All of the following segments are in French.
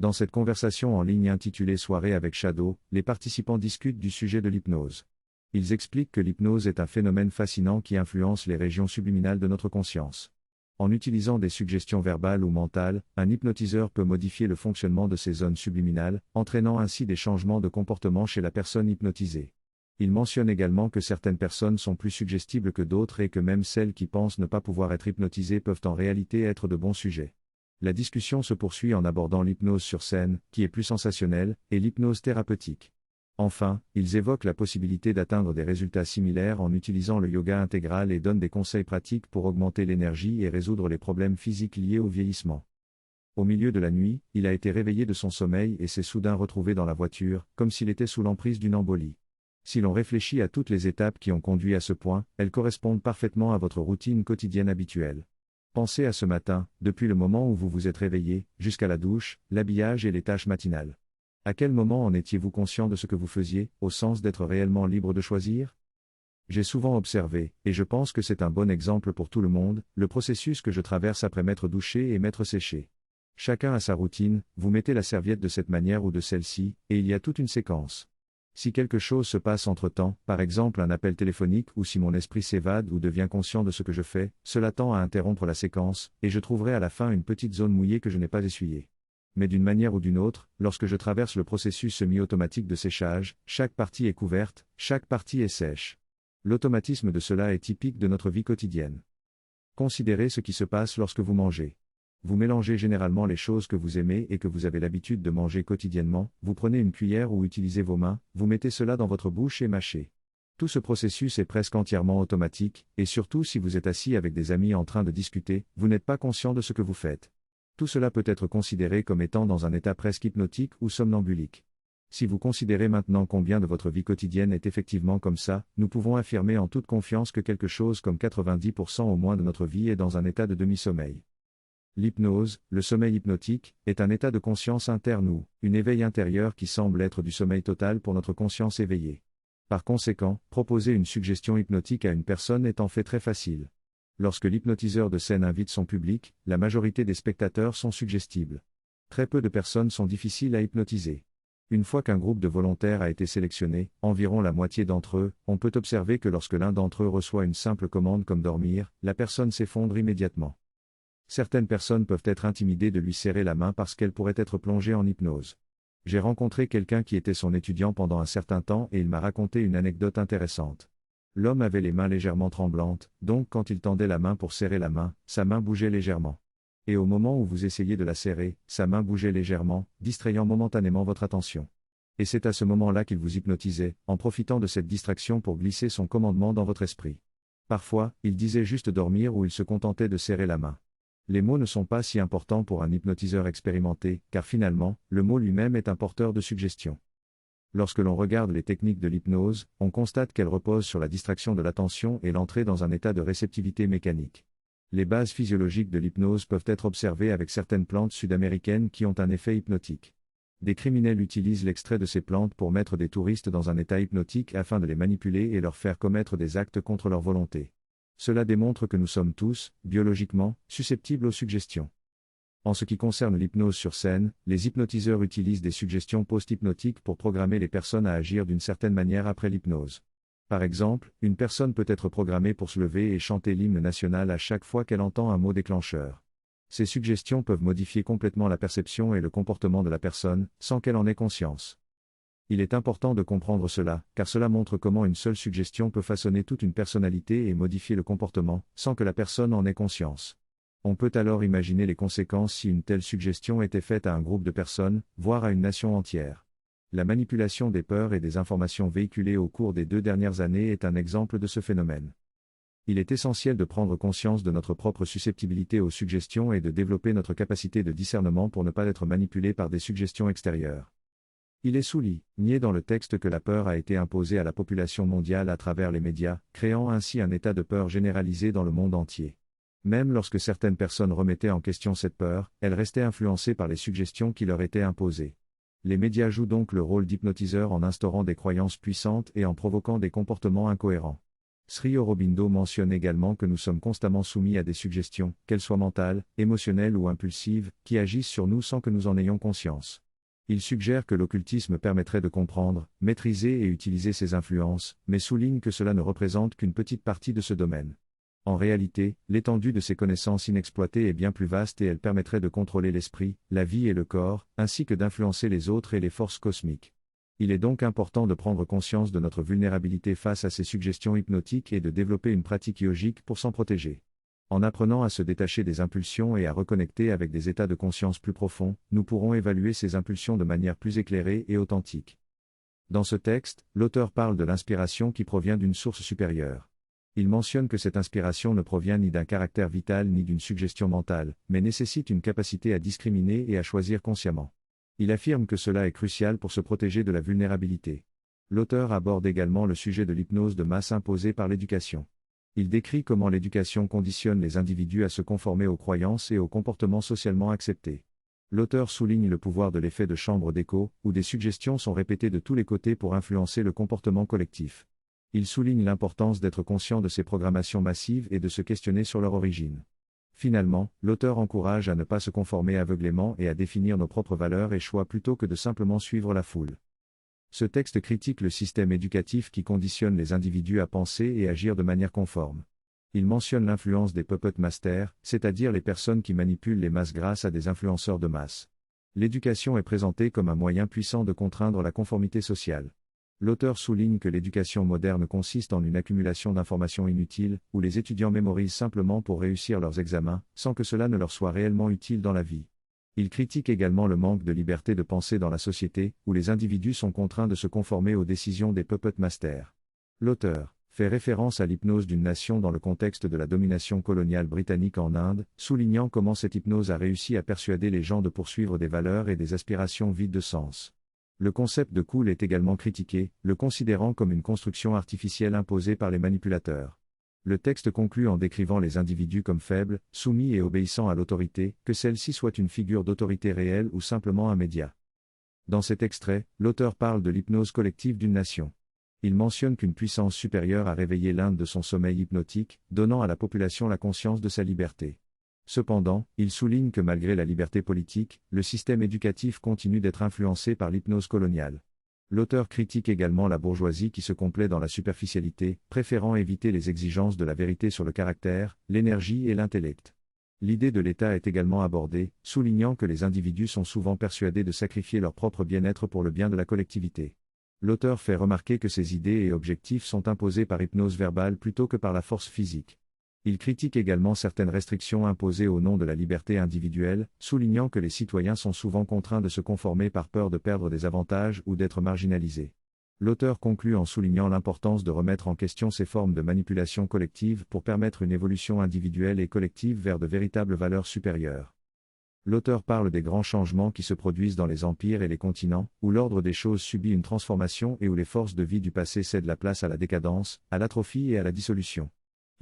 Dans cette conversation en ligne intitulée Soirée avec Shadow, les participants discutent du sujet de l'hypnose. Ils expliquent que l'hypnose est un phénomène fascinant qui influence les régions subliminales de notre conscience. En utilisant des suggestions verbales ou mentales, un hypnotiseur peut modifier le fonctionnement de ces zones subliminales, entraînant ainsi des changements de comportement chez la personne hypnotisée. Il mentionne également que certaines personnes sont plus suggestibles que d'autres et que même celles qui pensent ne pas pouvoir être hypnotisées peuvent en réalité être de bons sujets. La discussion se poursuit en abordant l'hypnose sur scène, qui est plus sensationnelle, et l'hypnose thérapeutique. Enfin, ils évoquent la possibilité d'atteindre des résultats similaires en utilisant le yoga intégral et donnent des conseils pratiques pour augmenter l'énergie et résoudre les problèmes physiques liés au vieillissement. Au milieu de la nuit, il a été réveillé de son sommeil et s'est soudain retrouvé dans la voiture, comme s'il était sous l'emprise d'une embolie. Si l'on réfléchit à toutes les étapes qui ont conduit à ce point, elles correspondent parfaitement à votre routine quotidienne habituelle. Pensez à ce matin, depuis le moment où vous vous êtes réveillé, jusqu'à la douche, l'habillage et les tâches matinales. À quel moment en étiez-vous conscient de ce que vous faisiez, au sens d'être réellement libre de choisir ? J'ai souvent observé, et je pense que c'est un bon exemple pour tout le monde, le processus que je traverse après m'être douché et m'être séché. Chacun a sa routine, vous mettez la serviette de cette manière ou de celle-ci, et il y a toute une séquence. Si quelque chose se passe entre-temps, par exemple un appel téléphonique ou si mon esprit s'évade ou devient conscient de ce que je fais, cela tend à interrompre la séquence, et je trouverai à la fin une petite zone mouillée que je n'ai pas essuyée. Mais d'une manière ou d'une autre, lorsque je traverse le processus semi-automatique de séchage, chaque partie est couverte, chaque partie est sèche. L'automatisme de cela est typique de notre vie quotidienne. Considérez ce qui se passe lorsque vous mangez. Vous mélangez généralement les choses que vous aimez et que vous avez l'habitude de manger quotidiennement, vous prenez une cuillère ou utilisez vos mains, vous mettez cela dans votre bouche et mâchez. Tout ce processus est presque entièrement automatique, et surtout si vous êtes assis avec des amis en train de discuter, vous n'êtes pas conscient de ce que vous faites. Tout cela peut être considéré comme étant dans un état presque hypnotique ou somnambulique. Si vous considérez maintenant combien de votre vie quotidienne est effectivement comme ça, nous pouvons affirmer en toute confiance que quelque chose comme 90% au moins de notre vie est dans un état de demi-sommeil. L'hypnose, le sommeil hypnotique, est un état de conscience interne ou une éveil intérieur qui semble être du sommeil total pour notre conscience éveillée. Par conséquent, proposer une suggestion hypnotique à une personne est en fait très facile. Lorsque l'hypnotiseur de scène invite son public, la majorité des spectateurs sont suggestibles. Très peu de personnes sont difficiles à hypnotiser. Une fois qu'un groupe de volontaires a été sélectionné, environ la moitié d'entre eux, on peut observer que lorsque l'un d'entre eux reçoit une simple commande comme dormir, la personne s'effondre immédiatement. Certaines personnes peuvent être intimidées de lui serrer la main parce qu'elle pourrait être plongée en hypnose. J'ai rencontré quelqu'un qui était son étudiant pendant un certain temps et il m'a raconté une anecdote intéressante. L'homme avait les mains légèrement tremblantes, donc quand il tendait la main pour serrer la main, sa main bougeait légèrement. Et au moment où vous essayez de la serrer, sa main bougeait légèrement, distrayant momentanément votre attention. Et c'est à ce moment-là qu'il vous hypnotisait, en profitant de cette distraction pour glisser son commandement dans votre esprit. Parfois, il disait juste dormir ou il se contentait de serrer la main. Les mots ne sont pas si importants pour un hypnotiseur expérimenté, car finalement, le mot lui-même est un porteur de suggestion. Lorsque l'on regarde les techniques de l'hypnose, on constate qu'elles reposent sur la distraction de l'attention et l'entrée dans un état de réceptivité mécanique. Les bases physiologiques de l'hypnose peuvent être observées avec certaines plantes sud-américaines qui ont un effet hypnotique. Des criminels utilisent l'extrait de ces plantes pour mettre des touristes dans un état hypnotique afin de les manipuler et leur faire commettre des actes contre leur volonté. Cela démontre que nous sommes tous, biologiquement, susceptibles aux suggestions. En ce qui concerne l'hypnose sur scène, les hypnotiseurs utilisent des suggestions post-hypnotiques pour programmer les personnes à agir d'une certaine manière après l'hypnose. Par exemple, une personne peut être programmée pour se lever et chanter l'hymne national à chaque fois qu'elle entend un mot déclencheur. Ces suggestions peuvent modifier complètement la perception et le comportement de la personne, sans qu'elle en ait conscience. Il est important de comprendre cela, car cela montre comment une seule suggestion peut façonner toute une personnalité et modifier le comportement, sans que la personne en ait conscience. On peut alors imaginer les conséquences si une telle suggestion était faite à un groupe de personnes, voire à une nation entière. La manipulation des peurs et des informations véhiculées au cours des 2 dernières années est un exemple de ce phénomène. Il est essentiel de prendre conscience de notre propre susceptibilité aux suggestions et de développer notre capacité de discernement pour ne pas être manipulé par des suggestions extérieures. Il est souligné dans le texte que la peur a été imposée à la population mondiale à travers les médias, créant ainsi un état de peur généralisé dans le monde entier. Même lorsque certaines personnes remettaient en question cette peur, elles restaient influencées par les suggestions qui leur étaient imposées. Les médias jouent donc le rôle d'hypnotiseur en instaurant des croyances puissantes et en provoquant des comportements incohérents. Sri Aurobindo mentionne également que nous sommes constamment soumis à des suggestions, qu'elles soient mentales, émotionnelles ou impulsives, qui agissent sur nous sans que nous en ayons conscience. Il suggère que l'occultisme permettrait de comprendre, maîtriser et utiliser ces influences, mais souligne que cela ne représente qu'une petite partie de ce domaine. En réalité, l'étendue de ces connaissances inexploitées est bien plus vaste et elle permettrait de contrôler l'esprit, la vie et le corps, ainsi que d'influencer les autres et les forces cosmiques. Il est donc important de prendre conscience de notre vulnérabilité face à ces suggestions hypnotiques et de développer une pratique yogique pour s'en protéger. En apprenant à se détacher des impulsions et à reconnecter avec des états de conscience plus profonds, nous pourrons évaluer ces impulsions de manière plus éclairée et authentique. Dans ce texte, l'auteur parle de l'inspiration qui provient d'une source supérieure. Il mentionne que cette inspiration ne provient ni d'un caractère vital ni d'une suggestion mentale, mais nécessite une capacité à discriminer et à choisir consciemment. Il affirme que cela est crucial pour se protéger de la vulnérabilité. L'auteur aborde également le sujet de l'hypnose de masse imposée par l'éducation. Il décrit comment l'éducation conditionne les individus à se conformer aux croyances et aux comportements socialement acceptés. L'auteur souligne le pouvoir de l'effet de chambre d'écho, où des suggestions sont répétées de tous les côtés pour influencer le comportement collectif. Il souligne l'importance d'être conscient de ces programmations massives et de se questionner sur leur origine. Finalement, l'auteur encourage à ne pas se conformer aveuglément et à définir nos propres valeurs et choix plutôt que de simplement suivre la foule. Ce texte critique le système éducatif qui conditionne les individus à penser et agir de manière conforme. Il mentionne l'influence des puppet masters, c'est-à-dire les personnes qui manipulent les masses grâce à des influenceurs de masse. L'éducation est présentée comme un moyen puissant de contraindre la conformité sociale. L'auteur souligne que l'éducation moderne consiste en une accumulation d'informations inutiles, où les étudiants mémorisent simplement pour réussir leurs examens, sans que cela ne leur soit réellement utile dans la vie. Il critique également le manque de liberté de penser dans la société, où les individus sont contraints de se conformer aux décisions des puppet masters. L'auteur fait référence à l'hypnose d'une nation dans le contexte de la domination coloniale britannique en Inde, soulignant comment cette hypnose a réussi à persuader les gens de poursuivre des valeurs et des aspirations vides de sens. Le concept de cool est également critiqué, le considérant comme une construction artificielle imposée par les manipulateurs. Le texte conclut en décrivant les individus comme faibles, soumis et obéissant à l'autorité, que celle-ci soit une figure d'autorité réelle ou simplement un média. Dans cet extrait, l'auteur parle de l'hypnose collective d'une nation. Il mentionne qu'une puissance supérieure a réveillé l'Inde de son sommeil hypnotique, donnant à la population la conscience de sa liberté. Cependant, il souligne que malgré la liberté politique, le système éducatif continue d'être influencé par l'hypnose coloniale. L'auteur critique également la bourgeoisie qui se complaît dans la superficialité, préférant éviter les exigences de la vérité sur le caractère, l'énergie et l'intellect. L'idée de l'État est également abordée, soulignant que les individus sont souvent persuadés de sacrifier leur propre bien-être pour le bien de la collectivité. L'auteur fait remarquer que ces idées et objectifs sont imposés par hypnose verbale plutôt que par la force physique. Il critique également certaines restrictions imposées au nom de la liberté individuelle, soulignant que les citoyens sont souvent contraints de se conformer par peur de perdre des avantages ou d'être marginalisés. L'auteur conclut en soulignant l'importance de remettre en question ces formes de manipulation collective pour permettre une évolution individuelle et collective vers de véritables valeurs supérieures. L'auteur parle des grands changements qui se produisent dans les empires et les continents, où l'ordre des choses subit une transformation et où les forces de vie du passé cèdent la place à la décadence, à l'atrophie et à la dissolution.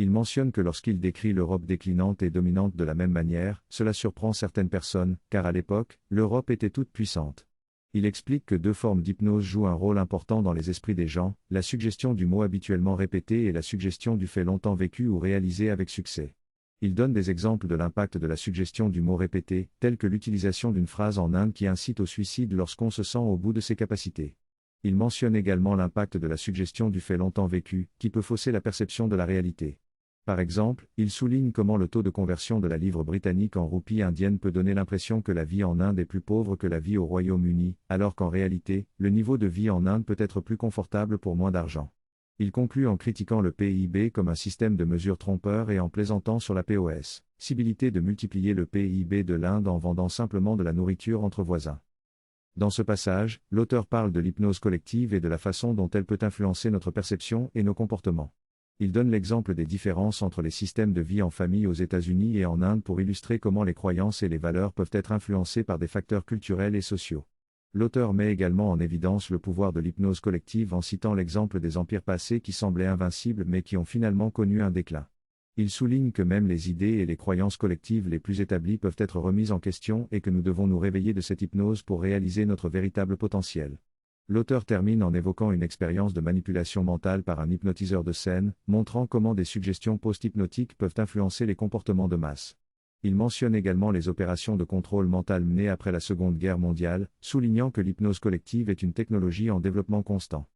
Il mentionne que lorsqu'il décrit l'Europe déclinante et dominante de la même manière, cela surprend certaines personnes, car à l'époque, l'Europe était toute puissante. Il explique que deux formes d'hypnose jouent un rôle important dans les esprits des gens, la suggestion du mot habituellement répété et la suggestion du fait longtemps vécu ou réalisé avec succès. Il donne des exemples de l'impact de la suggestion du mot répété, telle que l'utilisation d'une phrase en Inde qui incite au suicide lorsqu'on se sent au bout de ses capacités. Il mentionne également l'impact de la suggestion du fait longtemps vécu, qui peut fausser la perception de la réalité. Par exemple, il souligne comment le taux de conversion de la livre britannique en roupie indienne peut donner l'impression que la vie en Inde est plus pauvre que la vie au Royaume-Uni, alors qu'en réalité, le niveau de vie en Inde peut être plus confortable pour moins d'argent. Il conclut en critiquant le PIB comme un système de mesure trompeur et en plaisantant sur la possibilité de multiplier le PIB de l'Inde en vendant simplement de la nourriture entre voisins. Dans ce passage, l'auteur parle de l'hypnose collective et de la façon dont elle peut influencer notre perception et nos comportements. Il donne l'exemple des différences entre les systèmes de vie en famille aux États-Unis et en Inde pour illustrer comment les croyances et les valeurs peuvent être influencées par des facteurs culturels et sociaux. L'auteur met également en évidence le pouvoir de l'hypnose collective en citant l'exemple des empires passés qui semblaient invincibles mais qui ont finalement connu un déclin. Il souligne que même les idées et les croyances collectives les plus établies peuvent être remises en question et que nous devons nous réveiller de cette hypnose pour réaliser notre véritable potentiel. L'auteur termine en évoquant une expérience de manipulation mentale par un hypnotiseur de scène, montrant comment des suggestions post-hypnotiques peuvent influencer les comportements de masse. Il mentionne également les opérations de contrôle mental menées après la Seconde Guerre mondiale, soulignant que l'hypnose collective est une technologie en développement constant.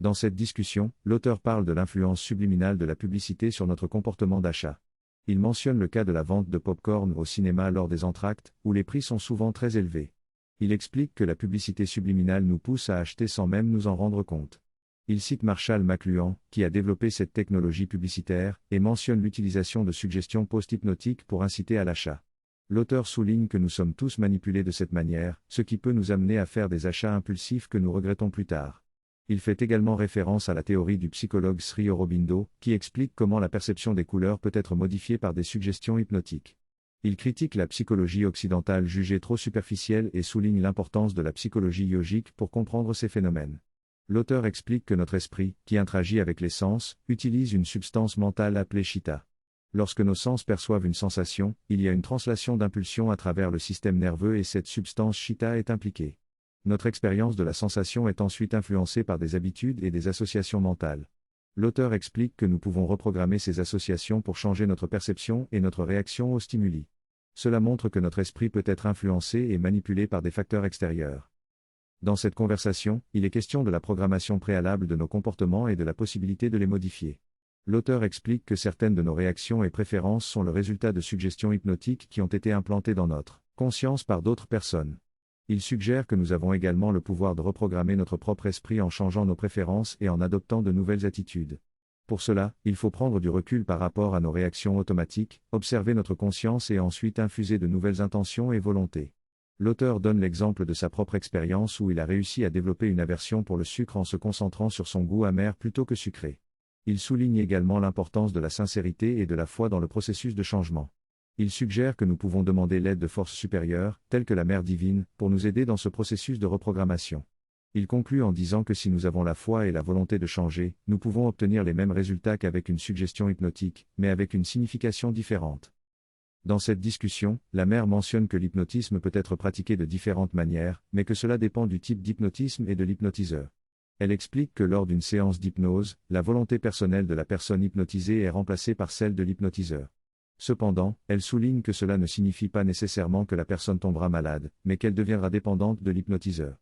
Dans cette discussion, l'auteur parle de l'influence subliminale de la publicité sur notre comportement d'achat. Il mentionne le cas de la vente de pop-corn au cinéma lors des entr'actes, où les prix sont souvent très élevés. Il explique que la publicité subliminale nous pousse à acheter sans même nous en rendre compte. Il cite Marshall McLuhan, qui a développé cette technologie publicitaire, et mentionne l'utilisation de suggestions post-hypnotiques pour inciter à l'achat. L'auteur souligne que nous sommes tous manipulés de cette manière, ce qui peut nous amener à faire des achats impulsifs que nous regrettons plus tard. Il fait également référence à la théorie du psychologue Sri Aurobindo, qui explique comment la perception des couleurs peut être modifiée par des suggestions hypnotiques. Il critique la psychologie occidentale jugée trop superficielle et souligne l'importance de la psychologie yogique pour comprendre ces phénomènes. L'auteur explique que notre esprit, qui interagit avec les sens, utilise une substance mentale appelée chitta. Lorsque nos sens perçoivent une sensation, il y a une translation d'impulsion à travers le système nerveux et cette substance chitta est impliquée. Notre expérience de la sensation est ensuite influencée par des habitudes et des associations mentales. L'auteur explique que nous pouvons reprogrammer ces associations pour changer notre perception et notre réaction aux stimuli. Cela montre que notre esprit peut être influencé et manipulé par des facteurs extérieurs. Dans cette conversation, il est question de la programmation préalable de nos comportements et de la possibilité de les modifier. L'auteur explique que certaines de nos réactions et préférences sont le résultat de suggestions hypnotiques qui ont été implantées dans notre conscience par d'autres personnes. Il suggère que nous avons également le pouvoir de reprogrammer notre propre esprit en changeant nos préférences et en adoptant de nouvelles attitudes. Pour cela, il faut prendre du recul par rapport à nos réactions automatiques, observer notre conscience et ensuite infuser de nouvelles intentions et volontés. L'auteur donne l'exemple de sa propre expérience où il a réussi à développer une aversion pour le sucre en se concentrant sur son goût amer plutôt que sucré. Il souligne également l'importance de la sincérité et de la foi dans le processus de changement. Il suggère que nous pouvons demander l'aide de forces supérieures, telles que la Mère divine, pour nous aider dans ce processus de reprogrammation. Il conclut en disant que si nous avons la foi et la volonté de changer, nous pouvons obtenir les mêmes résultats qu'avec une suggestion hypnotique, mais avec une signification différente. Dans cette discussion, la mère mentionne que l'hypnotisme peut être pratiqué de différentes manières, mais que cela dépend du type d'hypnotisme et de l'hypnotiseur. Elle explique que lors d'une séance d'hypnose, la volonté personnelle de la personne hypnotisée est remplacée par celle de l'hypnotiseur. Cependant, elle souligne que cela ne signifie pas nécessairement que la personne tombera malade, mais qu'elle deviendra dépendante de l'hypnotiseur.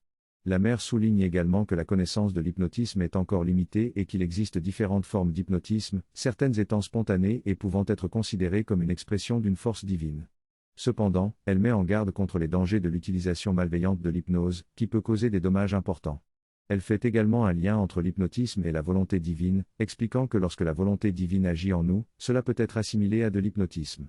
La mère souligne également que la connaissance de l'hypnotisme est encore limitée et qu'il existe différentes formes d'hypnotisme, certaines étant spontanées et pouvant être considérées comme une expression d'une force divine. Cependant, elle met en garde contre les dangers de l'utilisation malveillante de l'hypnose, qui peut causer des dommages importants. Elle fait également un lien entre l'hypnotisme et la volonté divine, expliquant que lorsque la volonté divine agit en nous, cela peut être assimilé à de l'hypnotisme.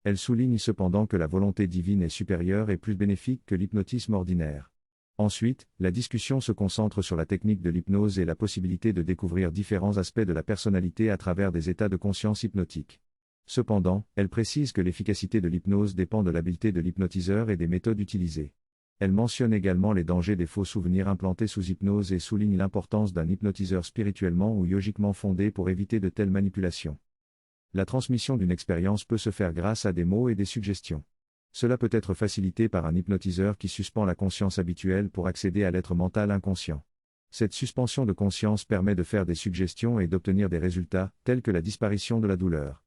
Elle souligne cependant que la volonté divine est supérieure et plus bénéfique que l'hypnotisme ordinaire. Ensuite, la discussion se concentre sur la technique de l'hypnose et la possibilité de découvrir différents aspects de la personnalité à travers des états de conscience hypnotiques. Cependant, elle précise que l'efficacité de l'hypnose dépend de l'habileté de l'hypnotiseur et des méthodes utilisées. Elle mentionne également les dangers des faux souvenirs implantés sous hypnose et souligne l'importance d'un hypnotiseur spirituellement ou yogiquement fondé pour éviter de telles manipulations. La transmission d'une expérience peut se faire grâce à des mots et des suggestions. Cela peut être facilité par un hypnotiseur qui suspend la conscience habituelle pour accéder à l'être mental inconscient. Cette suspension de conscience permet de faire des suggestions et d'obtenir des résultats, tels que la disparition de la douleur.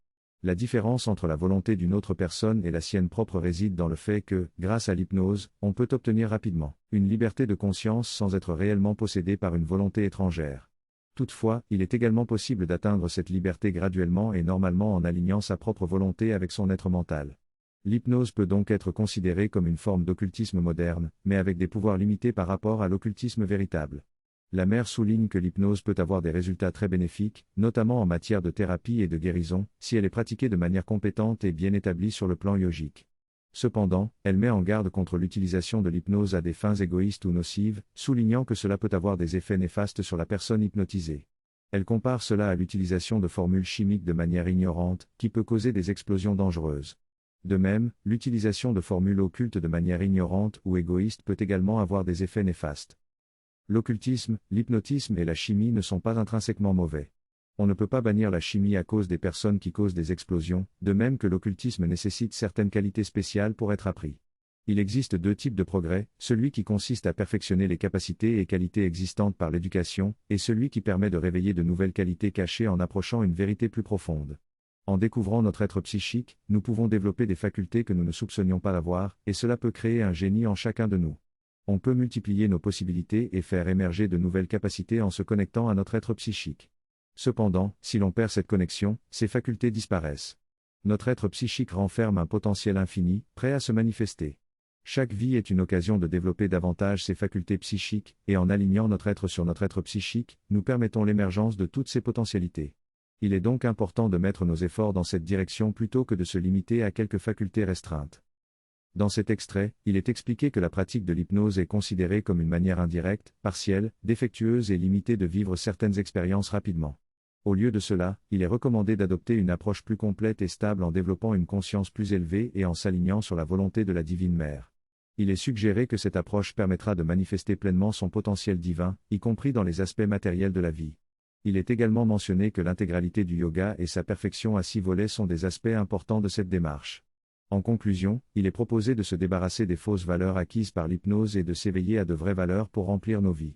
La différence entre la volonté d'une autre personne et la sienne propre réside dans le fait que, grâce à l'hypnose, on peut obtenir rapidement une liberté de conscience sans être réellement possédé par une volonté étrangère. Toutefois, il est également possible d'atteindre cette liberté graduellement et normalement en alignant sa propre volonté avec son être mental. L'hypnose peut donc être considérée comme une forme d'occultisme moderne, mais avec des pouvoirs limités par rapport à l'occultisme véritable. La mère souligne que l'hypnose peut avoir des résultats très bénéfiques, notamment en matière de thérapie et de guérison, si elle est pratiquée de manière compétente et bien établie sur le plan yogique. Cependant, elle met en garde contre l'utilisation de l'hypnose à des fins égoïstes ou nocives, soulignant que cela peut avoir des effets néfastes sur la personne hypnotisée. Elle compare cela à l'utilisation de formules chimiques de manière ignorante, qui peut causer des explosions dangereuses. De même, l'utilisation de formules occultes de manière ignorante ou égoïste peut également avoir des effets néfastes. L'occultisme, l'hypnotisme et la chimie ne sont pas intrinsèquement mauvais. On ne peut pas bannir la chimie à cause des personnes qui causent des explosions, de même que l'occultisme nécessite certaines qualités spéciales pour être appris. Il existe deux types de progrès, celui qui consiste à perfectionner les capacités et qualités existantes par l'éducation, et celui qui permet de réveiller de nouvelles qualités cachées en approchant une vérité plus profonde. En découvrant notre être psychique, nous pouvons développer des facultés que nous ne soupçonnions pas d'avoir, et cela peut créer un génie en chacun de nous. On peut multiplier nos possibilités et faire émerger de nouvelles capacités en se connectant à notre être psychique. Cependant, si l'on perd cette connexion, ces facultés disparaissent. Notre être psychique renferme un potentiel infini, prêt à se manifester. Chaque vie est une occasion de développer davantage ses facultés psychiques, et en alignant notre être sur notre être psychique, nous permettons l'émergence de toutes ces potentialités. Il est donc important de mettre nos efforts dans cette direction plutôt que de se limiter à quelques facultés restreintes. Dans cet extrait, il est expliqué que la pratique de l'hypnose est considérée comme une manière indirecte, partielle, défectueuse et limitée de vivre certaines expériences rapidement. Au lieu de cela, il est recommandé d'adopter une approche plus complète et stable en développant une conscience plus élevée et en s'alignant sur la volonté de la Divine Mère. Il est suggéré que cette approche permettra de manifester pleinement son potentiel divin, y compris dans les aspects matériels de la vie. Il est également mentionné que l'intégralité du yoga et sa perfection à 6 volets sont des aspects importants de cette démarche. En conclusion, il est proposé de se débarrasser des fausses valeurs acquises par l'hypnose et de s'éveiller à de vraies valeurs pour remplir nos vies.